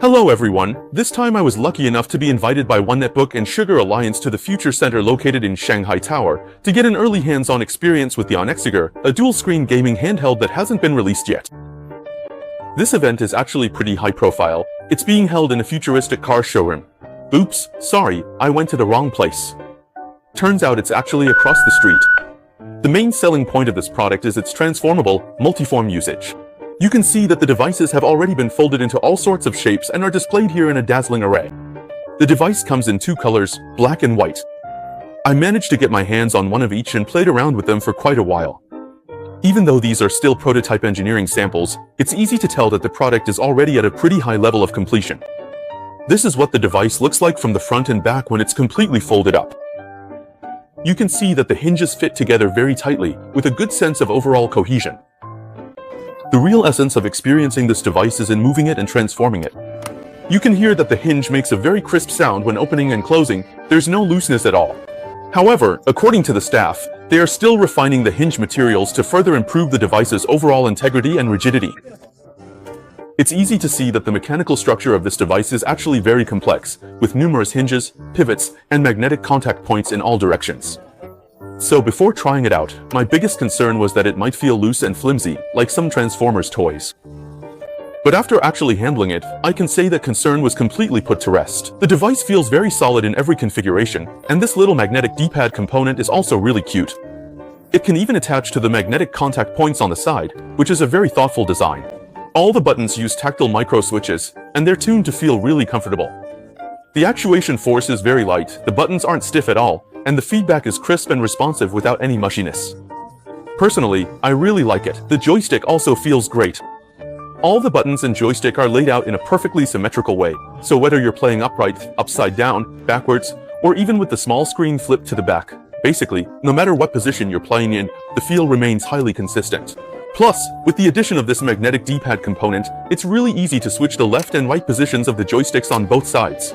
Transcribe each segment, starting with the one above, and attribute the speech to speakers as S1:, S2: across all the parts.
S1: Hello everyone, this time I was lucky enough to be invited by OneXSugar and Sugar Alliance to the Future Center located in Shanghai Tower to get an early hands-on experience with the OneXSugar, a dual-screen gaming handheld that hasn't been released yet. This event is actually pretty high-profile. It's being held in a futuristic car showroom. Oops, sorry, I went to the wrong place. Turns out it's actually across the street. The main selling point of this product is its transformable, multiform usage. You can see that the devices have already been folded into all sorts of shapes and are displayed here in a dazzling array. The device comes in two colors, black and white. I managed to get my hands on one of each and played around with them for quite a while. Even though these are still prototype engineering samples, it's easy to tell that the product is already at a pretty high level of completion. This is what the device looks like from the front and back when it's completely folded up. You can see that the hinges fit together very tightly, with a good sense of overall cohesion. The real essence of experiencing this device is in moving it and transforming it. You can hear that the hinge makes a very crisp sound when opening and closing. There's no looseness at all. However, according to the staff, they are still refining the hinge materials to further improve the device's overall integrity and rigidity. It's easy to see that the mechanical structure of this device is actually very complex, with numerous hinges, pivots, and magnetic contact points in all directions. So before trying it out, my biggest concern was that it might feel loose and flimsy, like some Transformers toys. But after actually handling it, I can say that concern was completely put to rest. The device feels very solid in every configuration, and this little magnetic D-pad component is also really cute. It can even attach to the magnetic contact points on the side, which is a very thoughtful design. All the buttons use tactile micro switches, and they're tuned to feel really comfortable. The actuation force is very light, the buttons aren't stiff at all, and the feedback is crisp and responsive without any mushiness. Personally, I really like it. The joystick also feels great. All the buttons and joystick are laid out in a perfectly symmetrical way, so whether you're playing upright, upside down, backwards, or even with the small screen flipped to the back, basically, no matter what position you're playing in, the feel remains highly consistent. Plus, with the addition of this magnetic D-pad component, it's really easy to switch the left and right positions of the joysticks on both sides.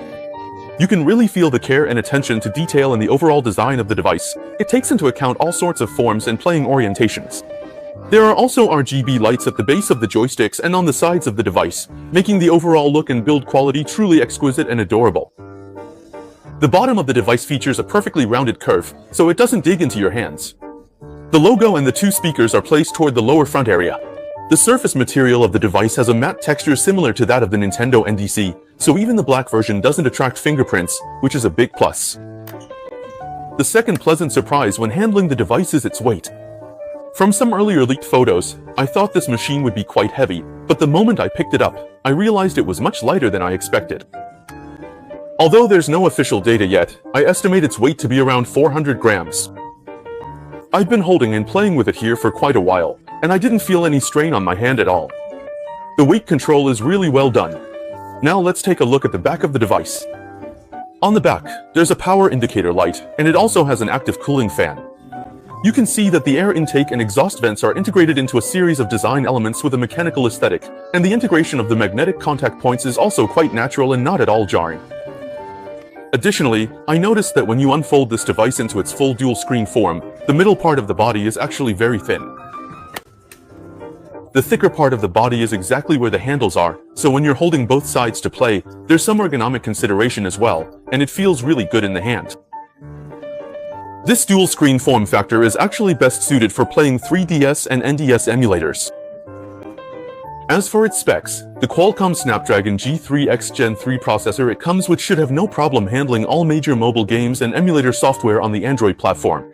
S1: You can really feel the care and attention to detail in the overall design of the device. It takes into account all sorts of forms and playing orientations. There are also RGB lights at the base of the joysticks and on the sides of the device, making the overall look and build quality truly exquisite and adorable. The bottom of the device features a perfectly rounded curve, so it doesn't dig into your hands. The logo and the two speakers are placed toward the lower front area. The surface material of the device has a matte texture similar to that of the Nintendo NDC, so even the black version doesn't attract fingerprints, which is a big plus. The second pleasant surprise when handling the device is its weight. From some earlier leaked photos, I thought this machine would be quite heavy, but the moment I picked it up, I realized it was much lighter than I expected. Although there's no official data yet, I estimate its weight to be around 400 grams. I've been holding and playing with it here for quite a while, and I didn't feel any strain on my hand at all. The weight control is really well done. Now let's take a look at the back of the device. On the back, there's a power indicator light, and it also has an active cooling fan. You can see that the air intake and exhaust vents are integrated into a series of design elements with a mechanical aesthetic, and the integration of the magnetic contact points is also quite natural and not at all jarring. Additionally, I noticed that when you unfold this device into its full dual-screen form, the middle part of the body is actually very thin. The thicker part of the body is exactly where the handles are, so when you're holding both sides to play, there's some ergonomic consideration as well, and it feels really good in the hand. This dual-screen form factor is actually best suited for playing 3DS and NDS emulators. As for its specs, the Qualcomm Snapdragon G3 Gen 3 processor it comes with should have no problem handling all major mobile games and emulator software on the Android platform.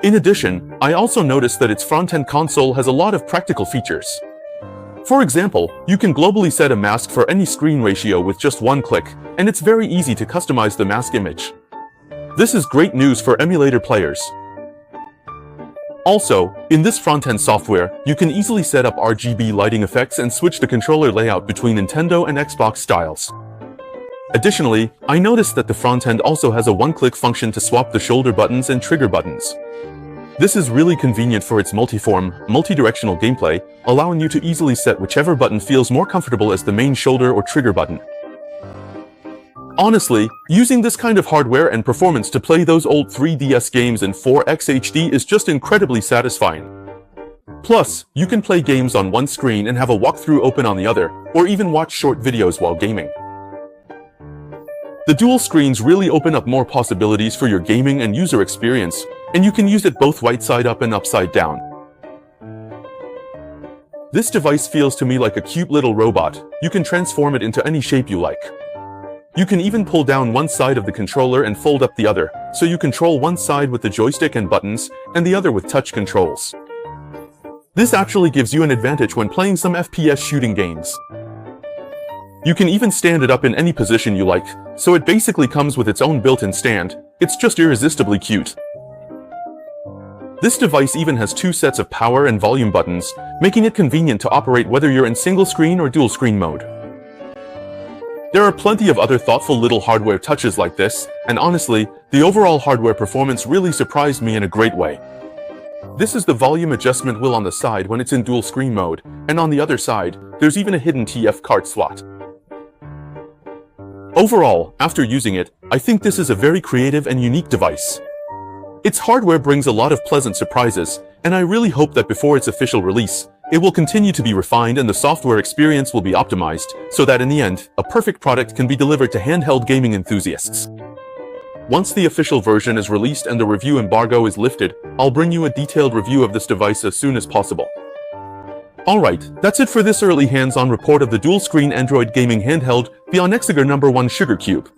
S1: In addition, I also noticed that its front-end console has a lot of practical features. For example, you can globally set a mask for any screen ratio with just one click, and it's very easy to customize the mask image. This is great news for emulator players. Also, in this front-end software, you can easily set up RGB lighting effects and switch the controller layout between Nintendo and Xbox styles. Additionally, I noticed that the front end also has a one-click function to swap the shoulder buttons and trigger buttons. This is really convenient for its multi-form, multi-directional gameplay, allowing you to easily set whichever button feels more comfortable as the main shoulder or trigger button. Honestly, using this kind of hardware and performance to play those old 3DS games in 4X HD is just incredibly satisfying. Plus, you can play games on one screen and have a walkthrough open on the other, or even watch short videos while gaming. The dual screens really open up more possibilities for your gaming and user experience, and you can use it both right side up and upside down. This device feels to me like a cute little robot. You can transform it into any shape you like. You can even pull down one side of the controller and fold up the other, so you control one side with the joystick and buttons, and the other with touch controls. This actually gives you an advantage when playing some FPS shooting games. You can even stand it up in any position you like, so it basically comes with its own built-in stand. It's just irresistibly cute. This device even has two sets of power and volume buttons, making it convenient to operate whether you're in single screen or dual screen mode. There are plenty of other thoughtful little hardware touches like this, and honestly, the overall hardware performance really surprised me in a great way. This is the volume adjustment wheel on the side when it's in dual screen mode, and on the other side, there's even a hidden TF card slot. Overall, after using it, I think this is a very creative and unique device. Its hardware brings a lot of pleasant surprises, and I really hope that before its official release, it will continue to be refined and the software experience will be optimized, so that in the end, a perfect product can be delivered to handheld gaming enthusiasts. Once the official version is released and the review embargo is lifted, I'll bring you a detailed review of this device as soon as possible. Alright, that's it for this early hands-on report of the dual-screen Android gaming handheld, the ONEX SUGAR No. 1 Sugar Cube.